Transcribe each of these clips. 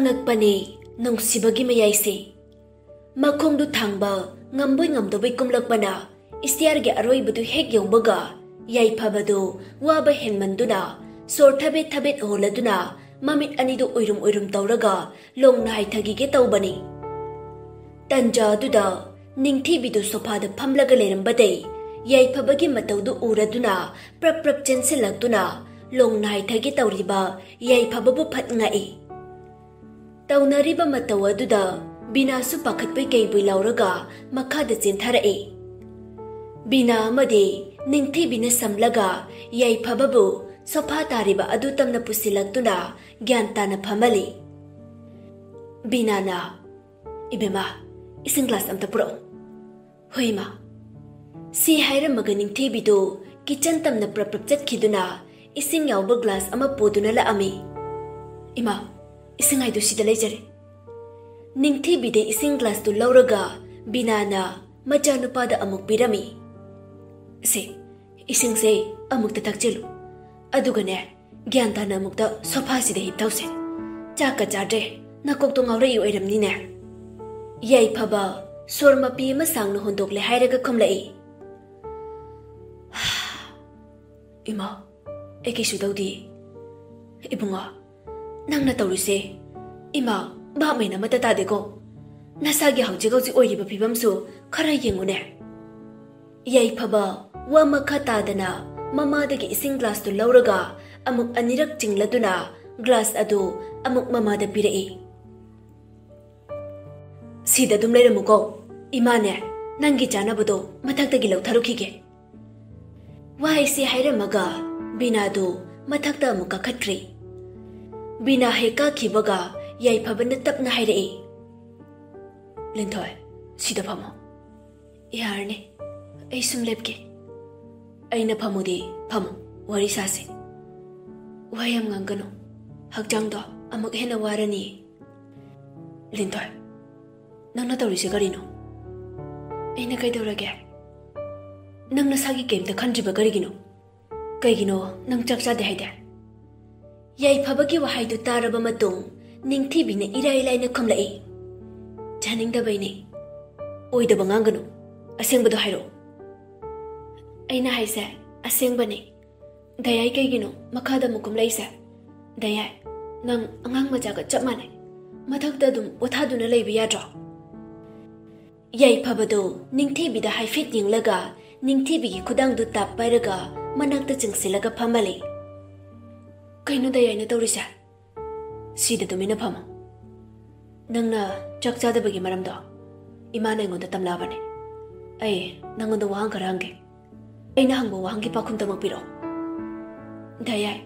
अंगकपने नुंसिबगी मयाइसे मखोंदु थांगबा ngamboi ngamdobei kumlakpana istiar ge aroi budu hek yongbaga yai phabadu waba henmanduna sor thabet holaduna mamit anidu oirum tawraga long nai thagi ge tawbani tanja duda ningthi bidu sofa da phamlaga lerambadei yai phabagi matawdu uraduna prap chenselakduna long nai thagi tawriba yai phababu phatngai tawnariba matawaduda Bina su pakhatpai keibui lauraga makhada chintharae Bina amadi ningthi bina samlaga yai phababu sofa tariba adu tamna pusilaktuna gyan tana phamali Bina na ibema ising glass amta puro hoima si haira maga ningthi bidu kitchen tamna prap chatkiduna ising yawba glass ama poduna la ami ima ising aidu sida leijare Ningthi bide ising glass tu lauraga binana machanupada amuk pirami se ising se amuk ta takchelu adugane gyantana amukta sofa sida hiptause chaka chade nakok to ngawre yu eramni ne yai phaba sorma pi ma sangna hondokle hairaga khomlai ima ekisu dawdi ibunga nangna tawrise ima ba mai na mata ta de ko nasa gi hauji gauji oi riba phibam su khara yengune yai phaba wa makha ta dana mama de gi ising glass tu lauraga amuk anirak chingladuna glass adu amuk mama da pirai sida dum leiramu ko imane nangi chana bodo mathak ta gi lau tharukhige wai si hairamaga bina du mathak ta muka khatri bina heka khibaga yai phabana tapna haire linthoi sida phamo yarne ai sum lepke aina phamudi phamo wari sase wayam ngangano hakjang do amuk hena warani linthoi nangna tawrise garino aina kai dawrage nangna sagi kemta khanjiba garigino kaigino nang chakcha de haide yai phabagi wahai du taraba matung Ningthi bina irai laina khomlai janing da baini oi da banganganu aseng bado hairo aina haise aseng bane dayai kaigino makhada mukum laisa dayai nang angang maja ga chapmane mathak da dum othaduna leibi yadro yai phabado ningthi bida haifit yinglaga ningthi bigi khudang du tap pairaga manak ta chingsilaga phamali kainu dayai na tawrisa Sida tumina phamo nangna chakcha da bagi maram do imana ngonda tamlabane ai nangonda wahang karange aina hangbo wahang ki pakhum tamak piro dayai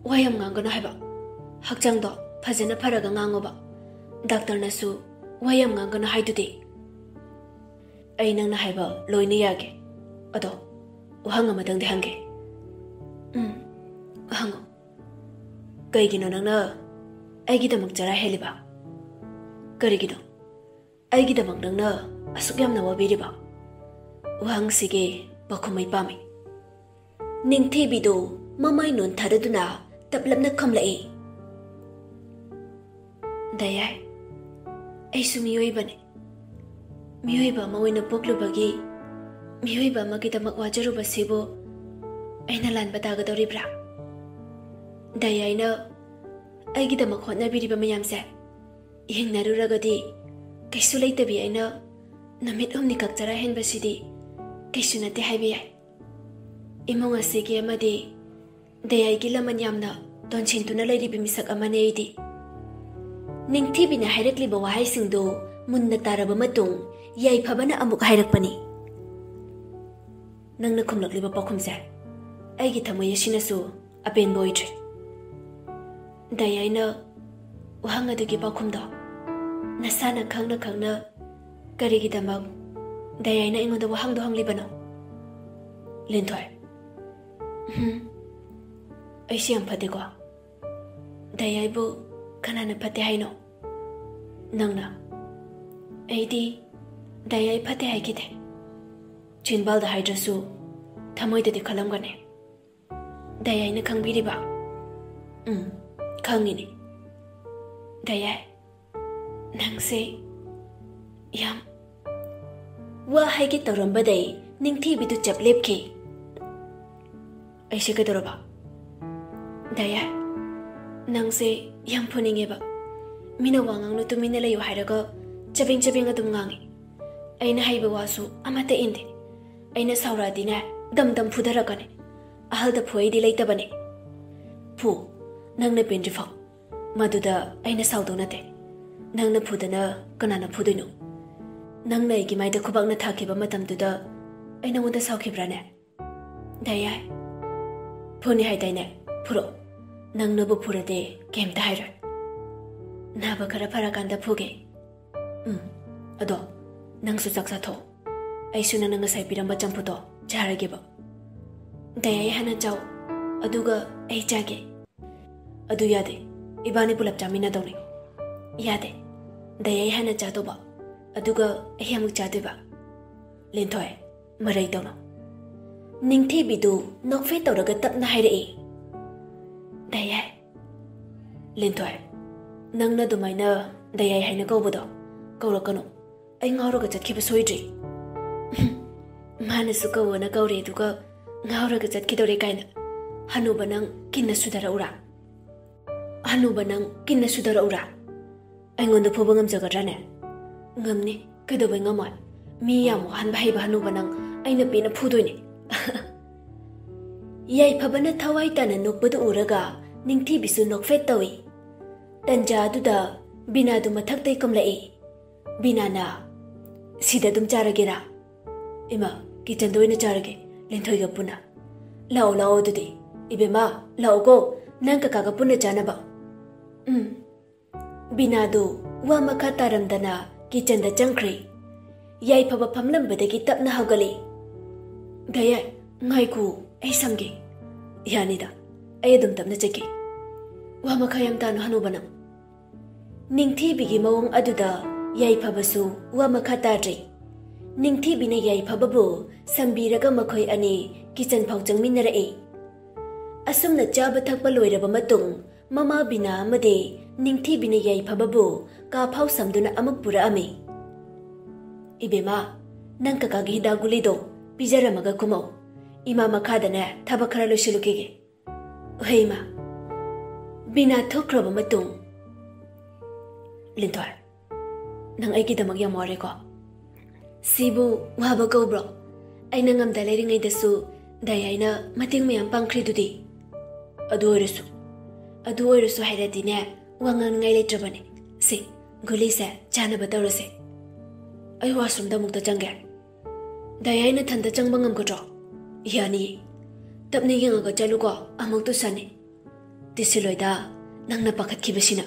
wayam ngangana haiba hakchang do phajana pharaga ngangoba doctor na su wayam ngangana haidudi ai nangna haiba loina yage ado wahang amadang de hange hango kaigino nangna Aigidamag jara heliba Karigido Aigidamag nangna asuk yamna wabiriba Wahang sige bakumay pami Ningthi bido mamay nun thadaduna taplap na kamlai Dayay ay sumiyoy ba ne Miyoy ba maway na poklo bagi Miyoy ba magidamag wajaro ba sibo ay nalan bataga daw ribra Dayay na Aigidamag hotnabiriba mayamse ihingnaruragadi kaisu leitabi aina namit humni kakjara henbasidi kaisu nate haibiyai imong asigi amadi dayai laman yamna donchintuna leiribi misak amane aidi ningthi bina hairakliba wahaisingdo munna taraba matung yai phabana amuk hairakpani nangna khumlakliba pakhumse aigi thamoy asinasu apenba oidre Dayaina wahang adugi pakhumdo nasana khangna karigi damag dayaina ingoda wahang do hanglibano linthoi ai siam phate ko dayai bu kanana phate haino nangna aidi dayai phate haikide chinbal da haidrasu thamoi de khalamgane dayaina khangbiriba khangini Dayay, nangse yam wa haigi tawrambaday ningthibidu chaplepki. Aise kadoroba. Dayay, nangse yam phuningeba. Mina wangang no tumina layo hairaga chabing adum ngangi. Aina haiba wasu amata indi. Aina sauradina dam phudarakane. Ahalda phuaidi leitabane. Phu, nangna pendrifa. Maduda aina saudonate. Nangna phudana kanana phudino. Nangna igi maida khubakna thakiba matamduda aina ngonda saukhibrane. Dayay, phuni haidayne phuro. Nangna bu phurade kemta hairoi. Naba khara farakanda phuge. Ado nangsu chaksa tho. Aisu nang ngasai piramba champhuto charageba. Dayay hana chau. Aduga ai chage. Adu yade. Ibani pulap chamina dawni. Yade. Dayay hana chatoba. Aduga ai amuk chatoba. Lenthoy marai dawna. Ningthibidu nokfe tawraga tapna hairei. Dayay. Lenthoy. Nangna dumaina dayay haina kawbado. Kawrakano. Ai ngawraga chatkhiba soidri. Manasu kawana kawre duga ngawraga chatkidore kaina. Hanuba nang kinna sudara ura. Hanuba nang kinna sudara ura. Aingonda phoba ngamjagadrane. Ngamni kaidobai ngamai. Mi yamu hanba haiba hanuba nang aina pena phudoine. Yai phabana thawai tana nokbadu uraga ningthibisu nokfet tawi. Tanja aduda bina du mathaktai kamlai. Bina na sida dum charagera. Ima kitchen doina charage. Lenthoy ga puna. Lao dudi. Ibema lao go nang kakaga puna janaba. Bina du wa makha taramdana kitchen da changkhri. Yai phaba phamlambadagi tapna hawgali. Dayay, ngai ku ai samge. Yanida, ai adum tapna chaki. Wa makha yam tanu hanubanam. Ningthibigi mawang aduda yai phabasu wa makha tadri. Ningthibina yai phababu sambiraga makhoi ani kitchen phau changminarai. Asumna chaba thakpa loiraba matung mama bina amade ningthibina yai phababu ka phau samduna amuk pura ami. Ibema nang kakagi hidagulido pijaramaga kumo. Ima makhadana thaba khara loisilukige. Heima bina thokraba matung. Lenthoy, nang aigidamag yam ware ko. Sibu waba kawbro. Aina ngamda leiringai dasu dayayna mating mayam pangkhridudi. Adu oirasu hairadine wangan ngai leitrabane. Si guli se chanaba tawrase. Ai washroom da mukta changge. Dayayna thanda changba ngamkodro. Yani tapni yengaga chaluko amuktu sane. Tisiloida nangna pakhatkibasina.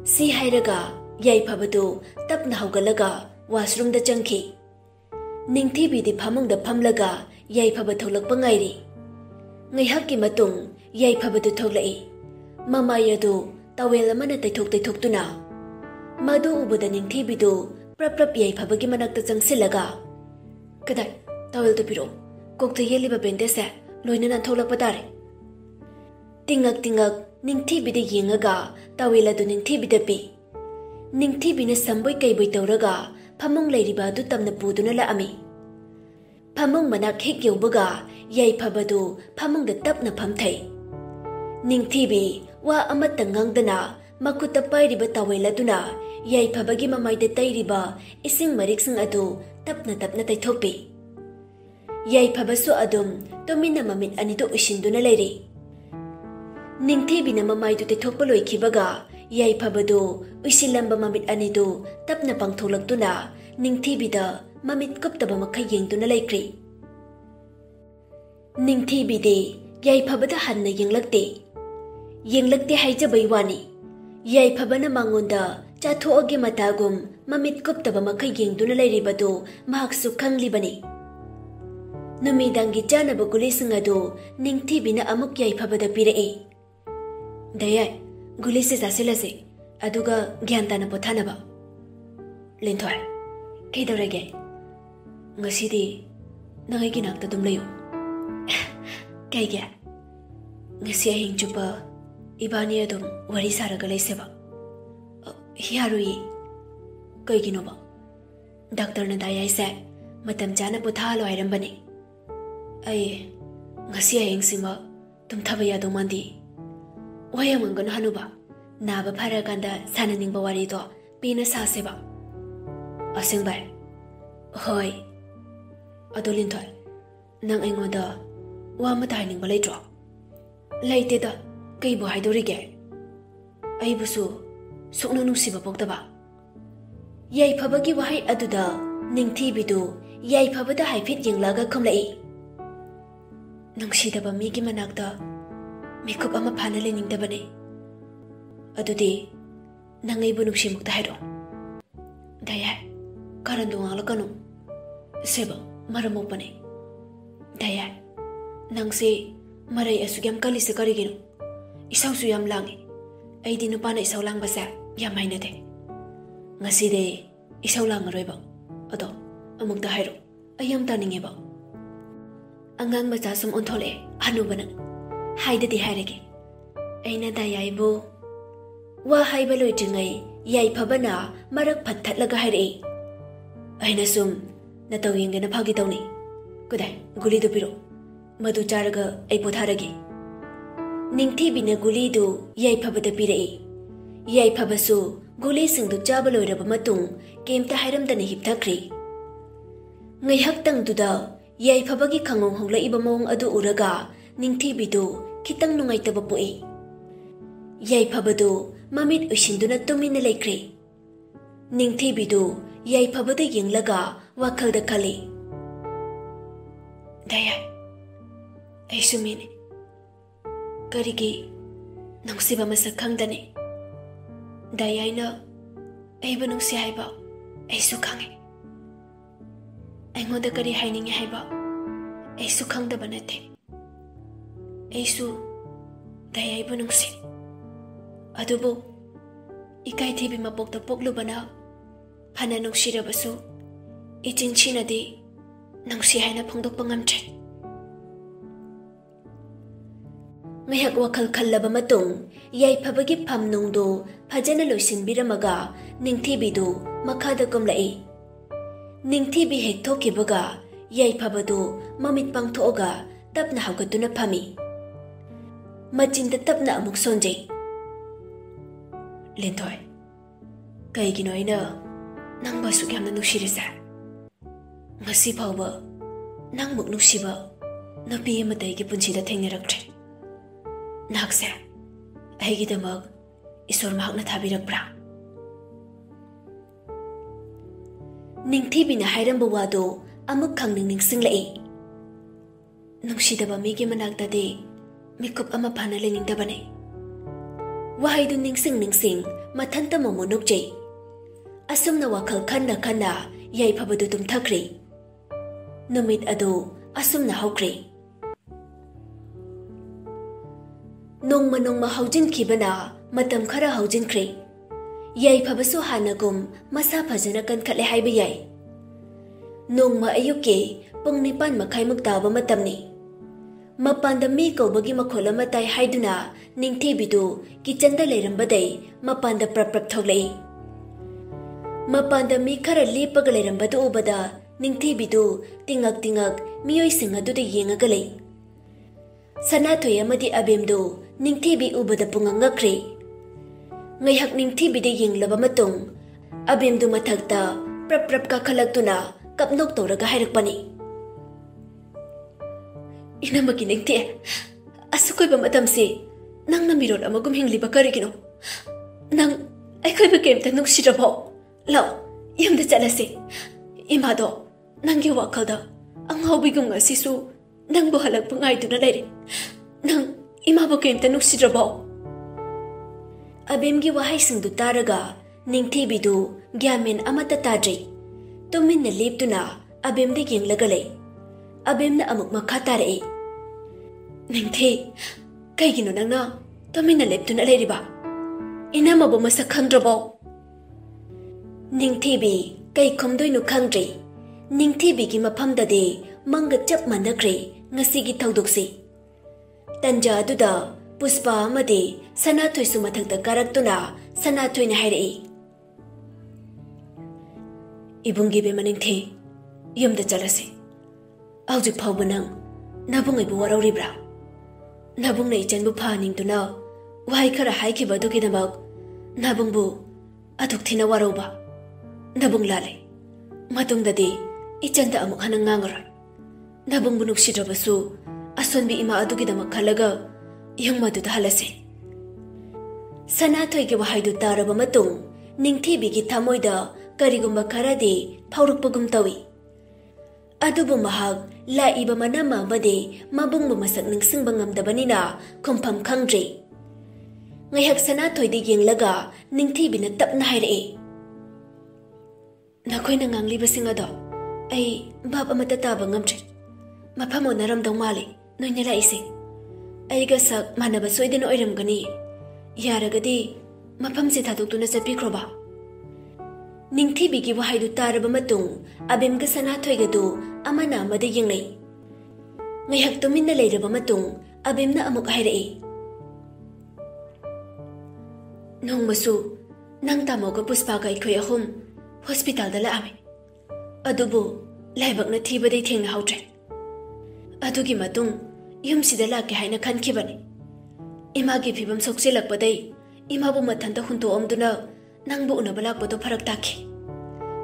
Si hairaga yai phabadu tapna hawgalaga washroom da changki. Ningthibidi phamungda phamlaga yai phaba tholakpa ngairi. Ngaihakki matung yai phabadu tholai. Mamayadu tawel amana taithok-tuna. Madu ubada ningthibidu prap yai phabagi manakta changsilaga. Kadai tawel to piro. Kokta yeliba bendese loinana tholakpa tare. Tingak ningthibidi yengaga tawel adu ningthibida pi. Ningthibina samboi kaiboi tawraga phamung leiriba adu tamna puduna laami. Phamung manak hek yaubaga yai phabadu phamung da tapna phamthai. Ningthibi wa amata ngangdana makuta pairiba taweladuna yai phabagi mamaida tairiba ising mariksing adu tapna taithokpi. Yai phabasu adum tomina mamit anido usinduna leiri. Ningthibina mamaidu taithokpa loikibaga yai phabadu usilamba mamit anidu tapna pangtholakduna ningthibida mamit kuptaba makha yengduna laikri. Ningthibidi yai phabada hanna yenglakte haijabai wani. Yai phabana mangonda chathoage matagum mamit kuptaba makha yengduna lairibadu mahaksu khanglibani. Numidangi chanaba gulising adu ningthibina amuk yai phabada pirai. Dayay, gulisi jasilase aduga gyantana pothanaba. Lenthoy, kaidorage? Ngasidi nangai ginakta dum layo. Kaige? Ngasi ahing chupa ibani adum wari saraga laiseba. यारुई कईगिनोबा doctor दायाइसे मतम चाना पोथालो हाइरंबने अई ngasi ayengsinga tumthaba yado mandi wayamangan hanuba naba pharaganda sananingba wari do pina saseba asingbai hoi adolin thoi nang aingoda wa mata hainingba leitro leite da kei bo haidorige ai busu suknu nusiba pokdaba yai phabagi wahai aduda ningthi bidu yai phabada haifit yenglaga khamlai nungsidaba migi manakta mikup ama phana leningdabane adudi nangai bu nungsimukta hairo daya karandu alakanu seba maramopane daya nangse marai asugam kali se karigino isau su yam langi aidi nupana isau lang basa yam hainade ngaside isau lang roiba ado amukta hairo ayam taningeba angang macha sum onthole hanubana haidadi hairege aina da yaibo wa haiba loitingai yai phabana marak phathatlaga haire aina sum na tawingena phagi tawni kudai guli do piro madu charaga ai potharage ningthi bina guli do yai phabada pirei yai phabasu guli singdu chaba loiraba matung kemta hairamdana hipthakri ngai haktang duda yai phabagi khangong hongla iba mong adu uraga ningthi bidu khitang nungai taba poi yai phabadu mamit usinduna tumina lekre ningthi bidu yai phabada yenglaga wakhal da khali daya ai sumine karigi nangsiba masakhang dane daya ina ai banung si haiba ai su khange aingoda kari hainingi haiba aisu khangdaba nate aisu dayaibu nungsi adubu ikai thibi mapokta poklubana phana nungsirabasu ichinchina di nangsi haina phongdokpa ngamtre ngayak wakhal khallaba matung yai phabagi pham nungdu phajana loisinbiramaga ningthibidu makhada komlai ningthi bi hek thokibaga yai phabadu mamit pangthoga tapna hawgatuna phami machinda tapna amuk sonjei lenthoi kaigino ina nangba sukyamna nushirisa ngasi phawba nangmuk nusiba napi amatai gi punchida thengnaraktre nakse aigi damak isor mahakna thabirakbra ningthi bina hairamba wado amuk khangning ningsinglai nungsidaba migi manakta de mikup ama phana leningdabane wahaidu ningsing mathanta momonukjei asumna wakhal khanna khanna yai phabadu tumthakri numit adu asumna hawkri nongma haujin khibana matam khara haujin khri yai phabasu hanagum masa phajana kan khale haiba yai nongma ayuke pung nipan makhai muk taba matamni mapanda mi kobagi makhola matai haiduna ningthi bidu kitchen da leiramba dai mapanda prap thoglei mapanda mi khara lepaga leiramba du ubada ningthi bidu tingak miyoi singa du de yenga galei sana thoy amadi abemdu ningthi bi ubada punganga khre ngaihak ningthi bi de yenglaba matung abemdu mathakta prap ka khalaktuna kapnok toraga hairakpani inamagi ningthi asukoi ba matamse nang na mirot amagum hingliba karigino nang aikhoi ba kemta nuksirabo law yamda chalase imado nangi wakhalda anghawbigum ngasisu nangbo halak pungai tuna leire nang imabo kemta nuksirabo abemgi wahai singdu taraga ningthi bidu gyamen amata tadri tuminna leptuna abemde yenglaga lei abemna amuk makha tare ningthi kaigino nangna tuminna leptuna leiriba inamabo masak khandrabo ningthi bi kai khomdoinu khangdri ningthi bi gi maphamda de manga chap manakre ngasi gi thaudoksi tanja duda puspa amade sanathoi sumathakta karaktuna sanathoi na hairei Ibungi be maningthi yumda chalase. Aujik phawba nang nabungai bu warauribra. Nabung na ichan bu phaning tuna wahai khara haikhiba dugidamak nabung bu aduk thina warauba. Nabung lale. Matungdadi ichanda amuk hanang ngangaroy. Nabung bu nuksidrabasu asonbi ima adugidamak khalaga yung maduda halase. Sanathoy ke wahai du taraba matung ningthibi gi thamoida karigumba kharadi phaurukpagum tawi. Adubu mahag laiba manama amade mabung bu masak ningsingba ngamdabanina khumpham khangdri. Ngaihak Sanathoy di yenglaga ningthibi na tapna hairae. Nakoy na nganglibasing ado ay bab amata taba ngamdri. Mapamo naramdaw mali noy nalaising. Ay gasak manaba soydin oiram gani. Yaragadi mapamse thaduktuna sapikroba. Ningthibi gi wahai du taraba matung abim ga Sanathoy ga du amana amada yenglei. Ngaihak tuminna leiraba matung abim na amuk hairae. Nong masu nang tamo ga Puspa ga ikhoy ahum hospital da laame. Adubu laibak na thiba dei thengna hautre. Adugi matung yum sida lake haina khankibani. Ima gi phibam sokselakpadai ima bu mathanta hunto omduna nangbu unaba lakpado pharak takhi.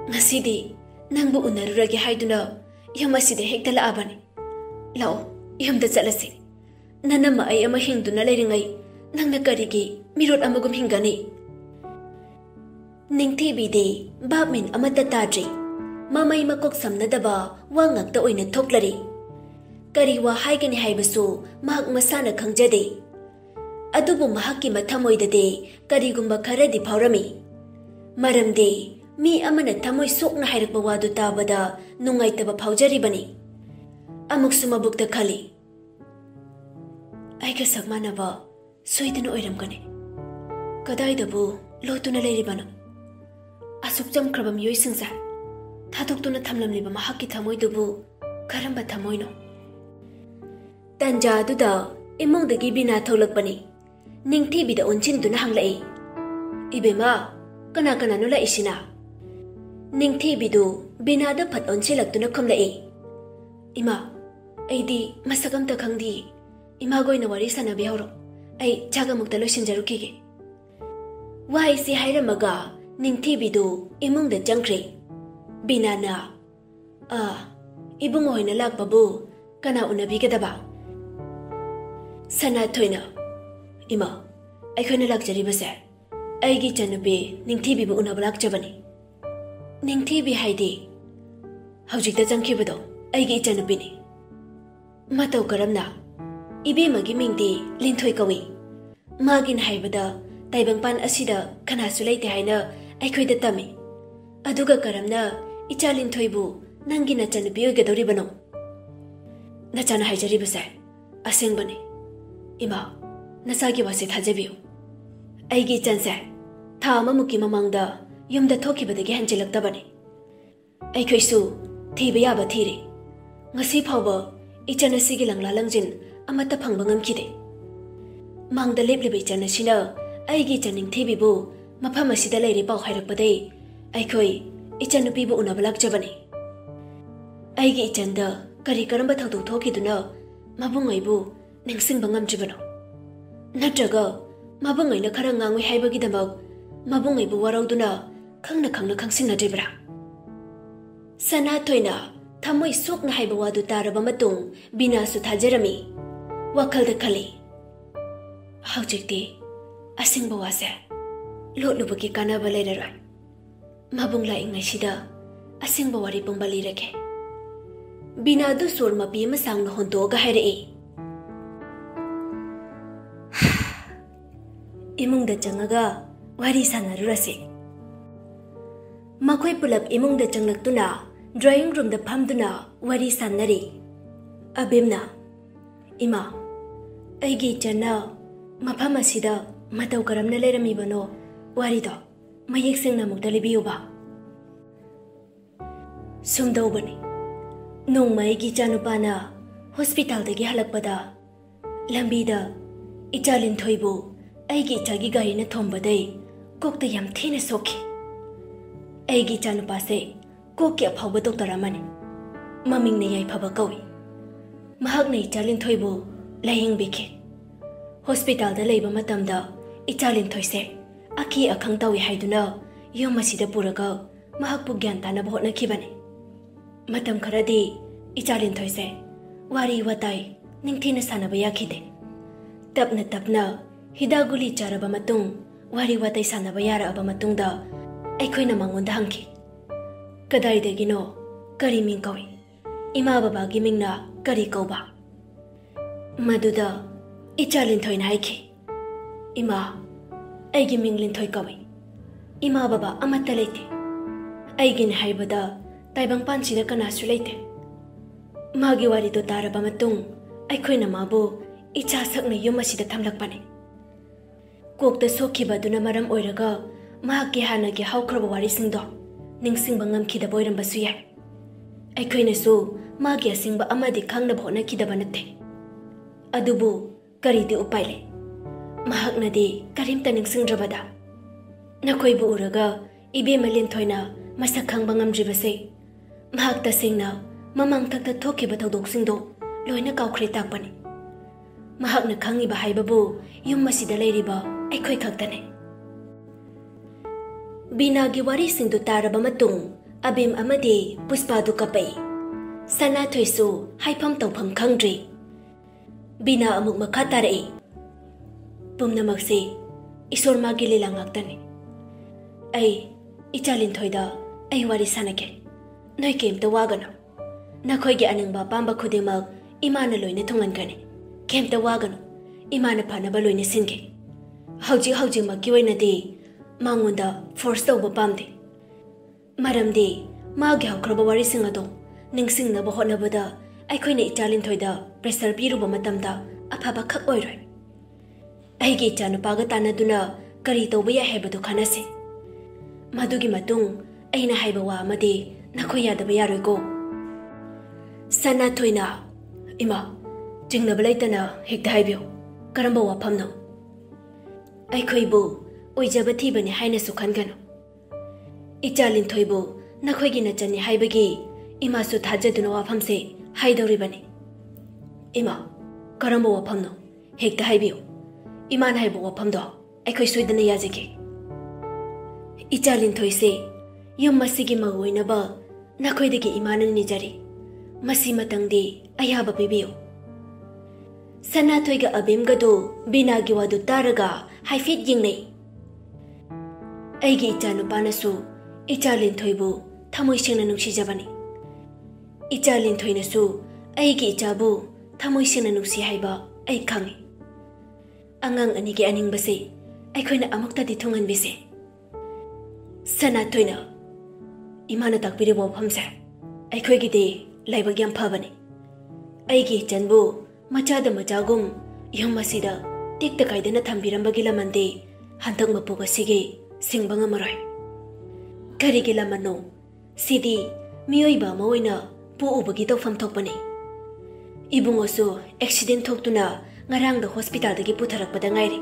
Ngasidi nangbu unarurage haiduna yum asida hekta laabani. Lao yumda chalase. Nanama ay ama hingduna leiringai nangna karigi mirot amagum hingani. Ningthibi de babmin amata tadri. Mamay makok samnadaba wangakta oina thoklari. Kari wa haigani haibasu mahak masana khangjade. Adubu mahakki mathamoidade karigumba kharadi phaurami. Maramde mi amana thamoi sokna hairakba wadu tabada nungaitaba phaujaribani. Amuksu mabukta khali. Aiga sakmanaba soidana oiramgani. Kadaidabu lotuna leiribana. Asuk jamkraba miyoisingsa thadoktuna thamlamliba mahakki thamoidubu karamba thamoino. Tanja aduda imongdagi bina tholakpani. Ningthibida onchinduna hanglai. Ibema kana kana no laisina. Ningthibidu bina da phat onchilaktuna khomlai. Ima aidi masakam ta khangdi. Ima goina wari sana bihoro. Ai chaga mukta loisinjarukige. Wai si hairamaga ningthibidu imongda jangkre. Bina na ibungo hoina lakbabu kana unabigadaba. Sanathoy na Ima aikhoina lakjaribase aigi chanubi ningthibi bu unaba lakjabani. Ningthibi haidi haujikta jangkhibado aigi chanubini. Matau karamna ibemagi mingdi Linthoy kawi. Magin haibada taibangpan asida khanasu leite haina aikhoida tami. Aduga karamna icha Linthoy bu nangi nachanubi oigadoribano. Nachana haijaribase asengbani. Ima nasagi wase thajabiyo. Aigi chanse tha amamuki mamangda yumda thokibadagi hanjilaktabani. Aikhoisu thiba yaba thiri. Ngasi phawba ichanasigi langla langjin amata phangba ngamkhide. Mangda lepliba ichanasina aigi chaningthibibu mafam asida leiri pau hairakpadai aikhoi ichanupibu unaba lakjabani. Aigi ichanda kari karamba thawdok thokiduna mabungaibu ningsingba ngamjibano. Natraga mabungaina khara ngangoi haibagidamak mabungaibu warauduna khangna khangsinadribra. Sanathoyna thamoi sokna haiba wadu taraba matung binasu thajarami. Wakhalda khali. Haujikti asingba wase lotlubagi kanaba leirarai. Mabungla ingaisida asingba wari pungba lirake. Binadu sorma pi masangna hontoga hairae. Imungda changaga wari sanarurase. Makhoi pulap imungda changlaktuna drawing room da phamduna wari sanari. Abimna Ima aigi channa mafam asida matau karamna leiramibano warido mayek singna mukta libiyuba. Sumdawbani nongma aigi chanupana hospital dagi halakpada lambida icha Linthoybu aigi ichagi garina thombadai kokta yam thina sokhi. Aigi chanupase कोकी अफाउबा doctor अमने ममिंगने याइफाबा कौई महाकने इचा लिंथोइबु लायेंबिखे hospital दा लेबा मतमदा इचा लिंथोइसे अकी अखंग तौई हाइदुना यम मसिदा पुरगा महाकपु ज्ञान तानबा होटनाखिबने मतम खरदी इचा लिंथोइसे वारी वताई निंगथीना सानबा याखिदे तपना तपना हिदा गुली चारबा मतुंग वारी वताई सानबा याराबा मतुंगदा अखोइना मंगोंदा हंखि कदाइदगिनो करी मिंग कौई इमा बाबागी मिंगना करी कौबा मदुदा इचा लिंथोइना हाइखि इमा अैगी मिंग लिंथोइ कौई इमा बाबा अमत्ता लेते अैगिन हाइबदा ताइबंग पांचिदा कनासु लेते मागी वारिदो तारबा मतुंग अैखोइना माबु इचा सकना युम असिदा थमलकपने कोकता सोखिबदुना मरम ओइरगा महाकी हानागी हाउख्रबा वारिसिंगदो निंगसिंगबा ngamkhidaba oirambasu yai अैखोइनासु मागी असिंगबा अमदि खंगनबा होनाखिदबा नथे अदुबु करिदि उपायले महाकनदि करिमता निंगसिंगद्रबदा नखोइबु उरगा इबेमा लिंथोइना मसक खंगबा ngamdribase महाक तसेंगना ममांग थक्ता थोखिबा थौदोकसिंगदो लोइना काउख्रे ताकपने महाकना खंगिबा हाइबाबु युम मसिदा लेरिबा अैखोइ खक्तने बीनागी वारी सिंधु तारबा मतुंग अबेम अमदे पुष्पादु कपै सनाथोइसु हाइफम तौफम खंग्री बीना अमुक मखा तारई पुमनमक्से ईश्वर मागी लीला ngakतने ऐ इचा लिंथोइदा ऐ वारी सानके नोइ केमता वागनो नखोइगे अनंगबा पांबा खुदेमक इमाना लोइने थोंगनगने केमता वागनो इमाना फानबा लोइने सिनगे हौजी हौजी मक्की ओइनदि मांगोंदा फोर्स तौबा पामदे मरमदि मागी हौख्रबा वारिसिंग अदो निंगसिंगनबा होटनबदा अैखोइना इचा लिंथोइदा प्रेशर पीरुबा मतमदा अफाबा खक ओइरोय अैगे इचा नुपागा तानदुना करी तौबा याइ हाइबदो खानासे मदुगी मतुंग अैना हाइबा वा अमदि नखोइ यादबा यारोइको सनाथोइना इमा चिंगनबा लैतना हेक्ता हाइबियो करंबा वाफमनो अैखोइबु ओइजबा थीबने हाइनासु खनगनो इचा लिंथोइबु नखोइगी नचनि हाइबगी इमासु थाजदुना वाफमसे हाइदौरिबने इमा करंबा वाफमनो हेक्ता हाइबियो इमान हाइबा वाफमदो अैखोइ सोइदना याजगे इचा लिंथोइसे युम मसिगी मगोइनबा नखोइदगी इमाननि निजरी मसी मतंगदि अयाबा पिबियो सनाथोइगा अबेमगदो बीनागी वादु तारगा हाइफिट यिंगनै अैगी इचा नुपानासु इचा लिंथोइबु थमोइ सेंना नुंसिजबने इचा लिंथोइनासु अैगी इचाबु थमोइ सेंना नुंसि हाइबा अै खंगे अंगांग अनिगी अनिंगबसे अैखोइना अमुक्तदि थोंगनबिसे सनाथोइना इमाना ताकपिरिबा वफमसे अैखोइगिदि लाइबग याम फबने अैगी इचनबु मचादा मचागुम युम मसिदा टिकता काइदना थंबिरंबगी लमनदि हंतक मपुगसिगे सिंगबा ngamaroi karigi lamano sidi miyoiba ma oina puubagi tawfam thokpani ibungosu accident thoktuna ngarang da hospital dagi putharakpada ngairi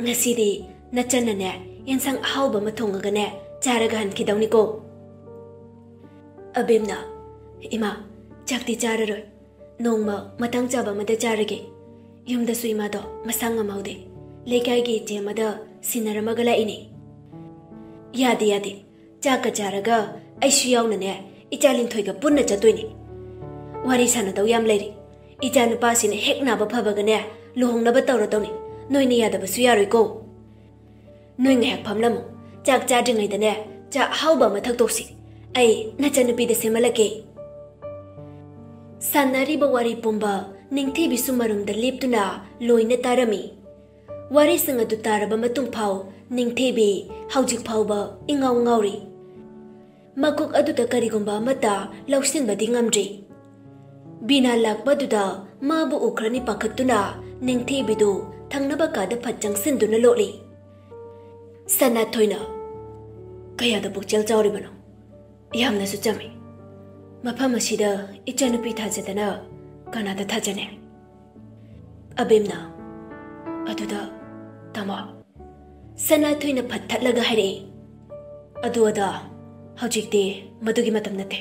ngasidi nachanane yensang ahauba ma thongagane charaga hankidawni ko abemna ima chakti chararoi nongma matang chaba mada charage yumda su ima do masang amaude lekai gi jemada sinaramaga laini यादे यादे चाका चारगा ऐसु याउनने इचा लिंथोइगा पुन्ना चतोइने वारी सानदौ याम लेरि इचा नुपासिने हेक नाबा फबगने लुहोंगनबा तौरतौने नोइने यादबसु यारोइको नोइ ngahak famlamu चाक चाद्रिङैदने चा हाउबा मथक तोसि ऐ नचनुपिदा सेमलके सानरिबा वारी पुंबा निंगथेबि सुमरुमदा लेप्तुना लोइना तारमी वारी संगदु तारबा मतुंग फाउ निंगथेबि हौजिक फाउबा इंगाउ ngauri makuk aduda karigumba mata lausinbadi ngamdri bina lakbaduda mabu ukrani pakhatuna ningthebidu thangnaba kada phatchang sinduna loli sanathoina kaya da bukchel chawribano yamna su chami mafam asida ichanupi thajadana kanada thajane abemna aduda tama sanathoina phathatlaga hare aduada हौजिक्ति मदुगी मतम नते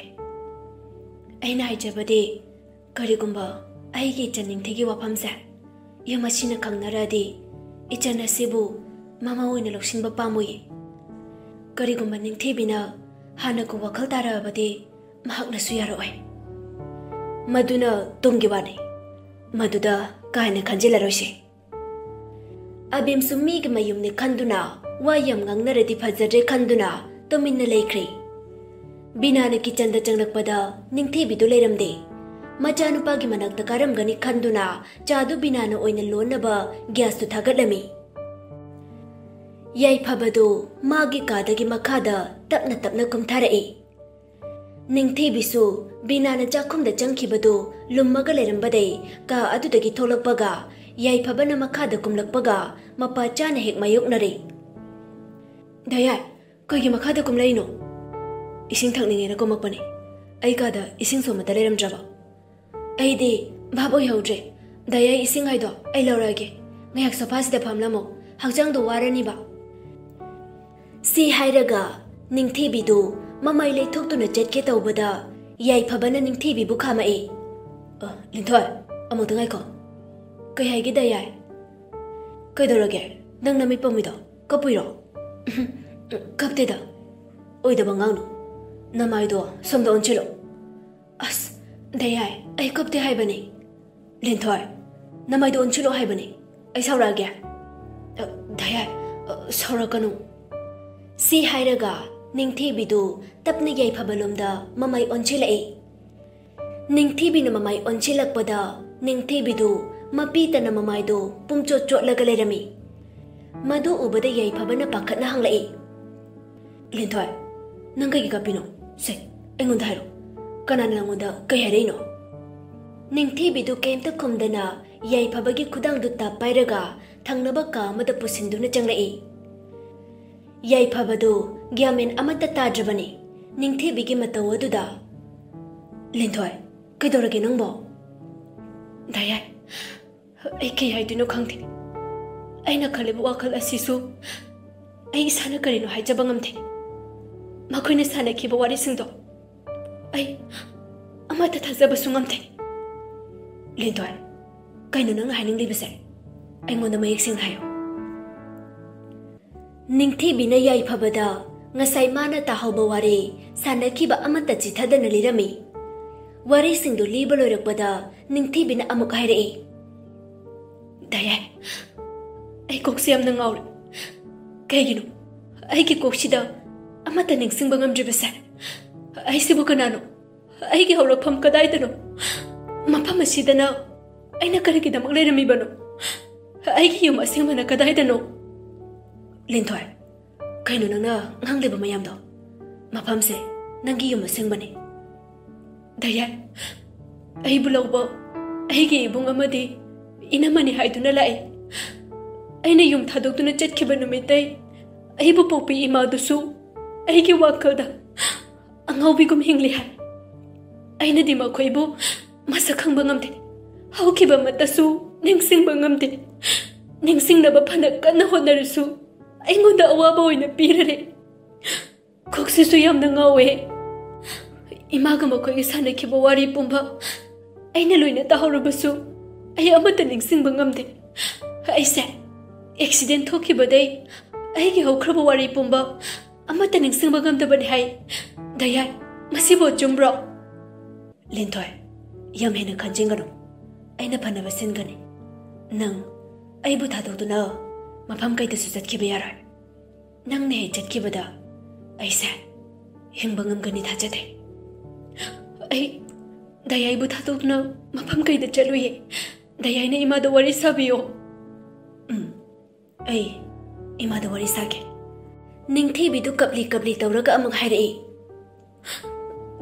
अैना हाइजबदि करिगुम्बा अैगी इचन निंथेगी वाफमसे यम असिना खंगनरदि इचन असिबु mama ओइना लौसिनबा पामुई करिगुम्बा निंथेबिना हानाको वखल ताराबदि महाकनसु यारोय मदुना Tungi वाने मदुदा कायना खंजिलरोसे अबिम सुमीग मयुमने खंदुना वायम गंगनरदि फजरे खंदुना तुमिन्ना लेख्रे बिनाना किचनदा चंगलकपदा निंथेबिदु लेरमदे मचानुपागी मनक्ता कारमगनी खंदुना चादु बिनाना ओइना लोनबा ग्यासतु थागटलमी याइफबदु मागी कादगी मखादा तपना तपना कुमथारए निंथेबिसु बिनाना चाखुमदा चंखिबदु लुम्मगा लेरमबदे का अदुदगी थोलकपगा याइफबना मखादा कुमलकपगा मपा चाना हेक मायोकनरे दया कई मखादा कुमलैनो इसिंग थकनिंगेना कुमकपने अई कादा इसिंग सोमता लेरमद्रबा अईदि भाबो यौद्रे दया इसिंग हाइदो अई लौरागे ngayak sofasidा famlamo hangchangdo waraniba si hairaga ningthibidu mamai leithoktuna chetke tawbada yaifabana ningthibibu khamai linthoi among tangai ko kai haigi dayai kai dorage nang nami pamido kapuiro kapteda oida bangangno namaido somda onchilo as dayai ai kapte haibani linthoi namaido onchilo haibani ai saurage dayai saurakanu si hairaga ningthibidu tapna yaifabalomda mamai onchilai ningthibina mamai onchilakpada ningthibidu mapitana mamaido pungchot chotlaga lerami madu ubada yaifabana pakhatna hanglai linthoi nangai gapino se engonda haro kanana nangonda kai hareino ningthibidu kemta khumdana yaifabagi khudangdu tapairaga thangnaba ka amada pusinduna changlai yaifabadu gyamen amata tadrabani ningthibigi mataw aduda linthoi kaidorage nangbo daya ai kai haidino khangthi aina khalibu wakal asisu ai sana karino haijaba ngamthe makoina sana kiba wari singdo ai amata thazaba sungamthe linthoi kaino nang haning libase aingonda mayek sing hayo ningthibina yaifabada ngasai mana tahawba wari sanakiba amata chithadana lirami wari singdu liba loirakpada ningthibina amuk hairei daya ai kokse amna ngaure kaigino ai ki koksida amata ningsingba ngamdribase ai sibu kanano ai ki hawrafam kadaidano mafam asidana aina karigidamak leiramibano ai ki yum asingmana kadaidano linthoi kaino nangna ngangleba mayamdo mafamse nangi yum asingbane daya ai bulawba ai gi ibung amadi inamani haiduna lai aina yum thadokduna chetkhiba numitai ai bu popi imadusu ai gi wakalda angawbigum hingli hai aina dima khoibu masakhangba ngamde hawkiba matasu ningsingba ngamde ningsingnaba phana kanna honarisu aingonda awaba oina pirare koksisu yamna ngawe imaga makhoi sanakhiba wari pumba aina loina tahawrubasu ai amata ningsingba ngamde aise accident thokibadai aigi hawkhraba wari pumba amata ningsingba ngamdabani hai daya masibo chumbro linthoi yam hena khanjingano aina phanaba singani nang aibu thadokduna mafam kaida su chatkiba yarai nang ne chatkibada aise hingbangam gani thajade ai dayai bu thadokna mafam kaida chaluye dayai ne ima da wari sabiyo ai ima da wari sage ningthibi du kapli kapli tawraga amang hairei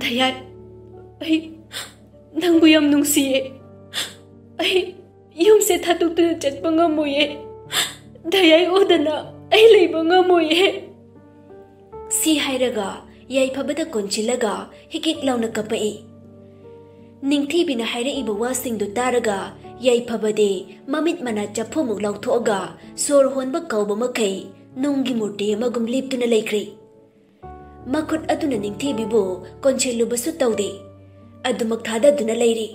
dayai ai nangbu yam nungsiye ai yum se thadokduna chatpa ngamoye dayai odana ai leiba ngamoye si hairaga yaifabada konchilaga hikik launa kapai ningthibina hairaiba wasingdu taraga yaifabade mamit mana chapomuk lauthoga sor honba kauba makai nonggi murti amagum liptuna laikri मखुट अदुना निंथीबीबु कोनचेलुबसु तौदे अदुमक थाददुना लेरी